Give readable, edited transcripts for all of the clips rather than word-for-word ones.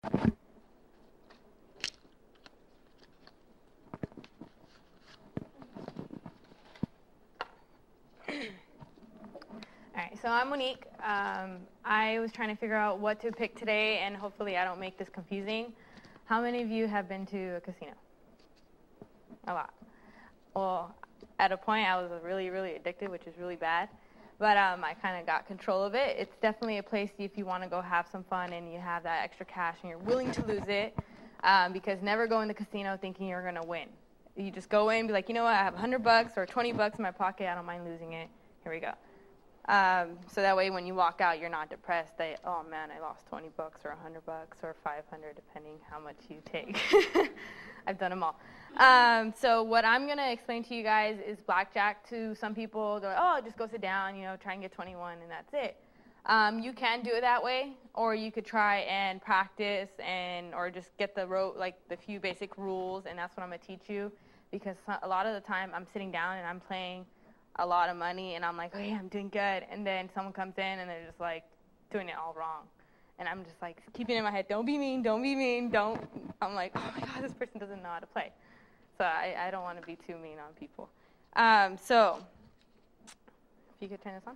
All right, so I'm Monique. I was trying to figure out what to pick today, and hopefully I don't make this confusing. How many of you have been to a casino? A lot. Well, at a point I was really, really addicted, which is really bad. But I kind of got control of it. It's definitely a place if you want to go have some fun and you have that extra cash and you're willing to lose it, because never go in the casino thinking you're going to win. You just go in and be like, you know what, I have $100 or $20 in my pocket. I don't mind losing it. Here we go. So that way when you walk out, you're not depressed that, oh man, I lost $20 or $100 or $500, depending how much you take. I've done them all. So what I'm going to explain to you guys is blackjack. To some people, they're like, oh, just go sit down, try and get 21, and that's it. You can do it that way, or you could try and practice or just get the few basic rules, and that's what I'm going to teach you, because a lot of the time I'm sitting down and I'm playing a lot of money, and I'm like, oh yeah, I'm doing good, and then someone comes in and they're just like doing it all wrong, and I'm just like keeping it in my head, don't be mean, don't be mean, don't. I'm like, oh my God, this person doesn't know how to play, so I don't want to be too mean on people. So if you could turn this on.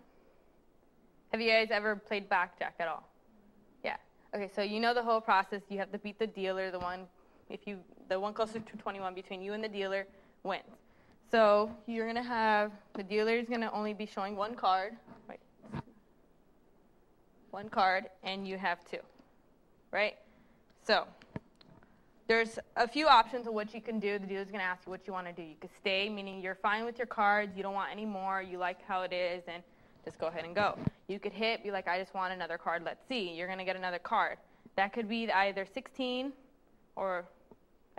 Have you guys ever played blackjack at all? Yeah. Okay, so you know the whole process. You have to beat the dealer. The one closer to 21 between you and the dealer wins. So you're going to have, the dealer is going to only be showing one card. Right. One card, and you have two. Right? So there's a few options of what you can do. The dealer's going to ask you what you want to do. You could stay, meaning you're fine with your cards. You don't want any more. You like how it is, and just go ahead and go. You could hit, be like, I just want another card. Let's see. You're going to get another card. That could be either 16 or,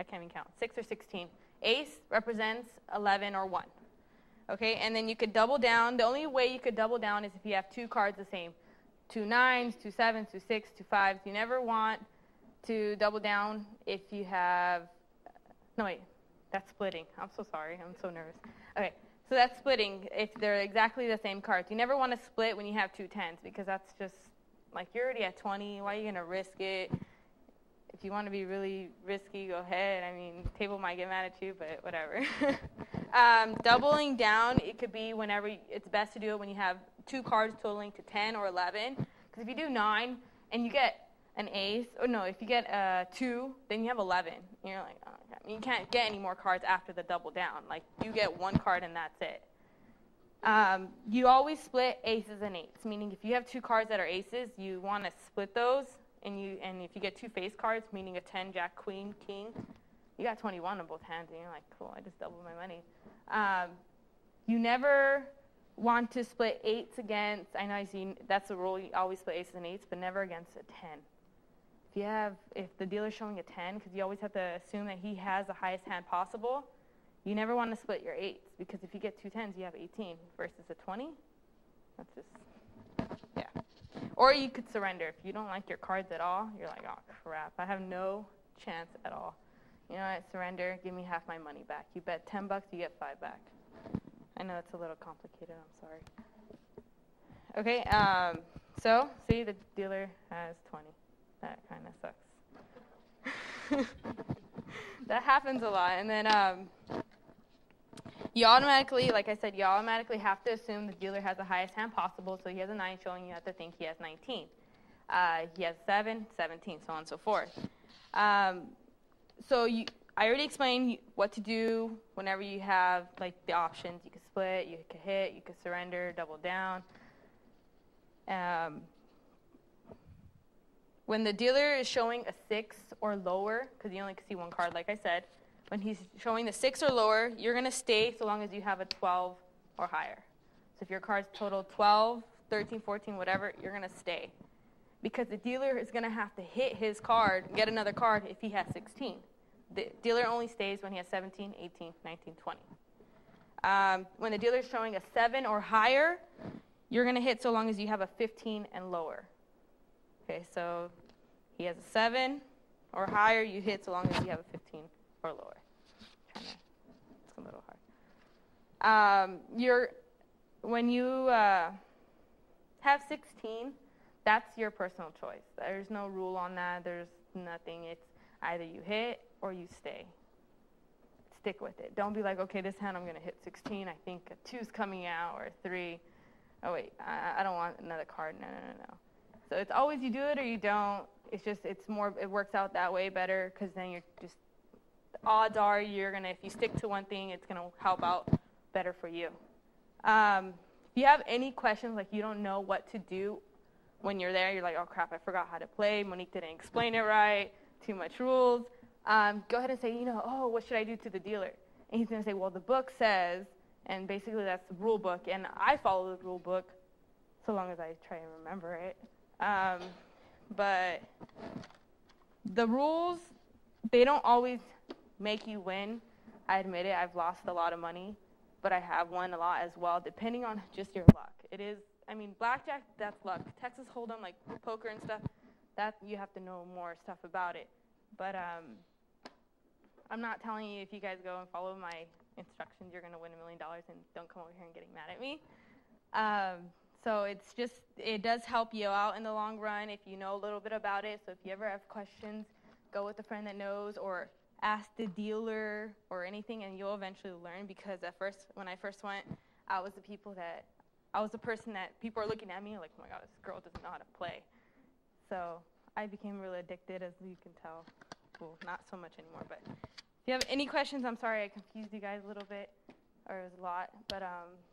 I can't even count, 6 or 16. Ace represents 11 or 1. Okay, and then you could double down. The only way you could double down is if you have two cards the same. 2 9s, 2 7s, 2 6, 2 5s. You never want to double down if you have, no wait, that's splitting. I'm so sorry, I'm so nervous. Okay, so that's splitting if they're exactly the same cards. You never want to split when you have 2 10s, because that's just, like, you're already at 20, why are you going to risk it? If you want to be really risky, go ahead. I mean, table might get mad at you, but whatever. Doubling down, it could be whenever, it's best to do it when you have 2 cards totaling to 10 or 11. Because if you do 9 and you get an ace, or no, if you get 2, then you have 11. And you're like, oh, okay. You can't get any more cards after the double down. Like, you get 1 card and that's it. You always split aces and 8s, meaning if you have 2 cards that are aces, you want to split those. And if you get 2 face cards, meaning a 10, jack, queen, king, you got 21 in both hands, and you're like, cool, I just doubled my money. You never want to split 8s against, I know I see that's the rule, you always split aces and 8s, but never against a 10. If the dealer's showing a 10, because you always have to assume that he has the highest hand possible, you never want to split your 8s, because if you get 2 10s, you have 18 versus a 20. That's just, yeah. Or you could surrender. If you don't like your cards at all, you're like, oh, crap, I have no chance at all. You know what, surrender, give me half my money back. You bet $10, you get 5 back. I know it's a little complicated, I'm sorry. Okay, so, see, the dealer has 20. That kind of sucks. That happens a lot. And then you automatically, like I said, you automatically have to assume the dealer has the highest hand possible. So he has a 9 showing, you have to think he has 19. He has 7, 17, so on and so forth. I already explained what to do whenever you have like the options. You could split, you could hit, you could surrender, double down. When the dealer is showing a 6 or lower, because you only can see 1 card, like I said, when he's showing the 6 or lower, you're going to stay so long as you have a 12 or higher. So if your cards total 12, 13, 14, whatever, you're going to stay. Because the dealer is going to have to hit his card and get another card if he has 16. The dealer only stays when he has 17, 18, 19, 20. When the dealer is showing a 7 or higher, you're going to hit so long as you have a 15 and lower. Okay, so he has a 7 or higher, you hit so long as you have a 15 or lower. It's a little hard. When you have 16, that's your personal choice. There's no rule on that. nothing. It's either you hit or you stay. Stick with it. Don't be like, okay, this hand I'm going to hit 16. I think a 2's coming out, or a 3. Oh, wait, I don't want another card. No. So it's always you do it or you don't. It's just, it works out that way better, because then you're just, the odds are if you stick to one thing, it's going to help out better for you. If you have any questions, like you don't know what to do when you're there, you're like, oh crap, I forgot how to play, Monique didn't explain it right, too much rules, go ahead and say, oh, what should I do to the dealer? And he's going to say, well, the book says, and basically that's the rule book, and I follow the rule book so long as I try and remember it. But the rules, they don't always make you win. I admit it, I've lost a lot of money, but I have won a lot as well, depending on just your luck. It is, blackjack, that's luck. Texas Hold'em, like poker and stuff, that you have to know more stuff about it. But I'm not telling you, if you guys go and follow my instructions, you're going to win $1 million, and don't come over here and getting mad at me. So it's just, it does help you out in the long run if you know a little bit about it. So if you ever have questions, go with a friend that knows, or ask the dealer or anything, and you'll eventually learn. Because at first, when I first went, I was the person that people are looking at me like, oh my God, this girl doesn't know how to play. So I became really addicted, as you can tell. Well, not so much anymore, but if you have any questions, I'm sorry I confused you guys a little bit, or it was a lot, but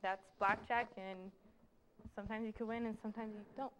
that's blackjack, and sometimes you can win and sometimes you don't.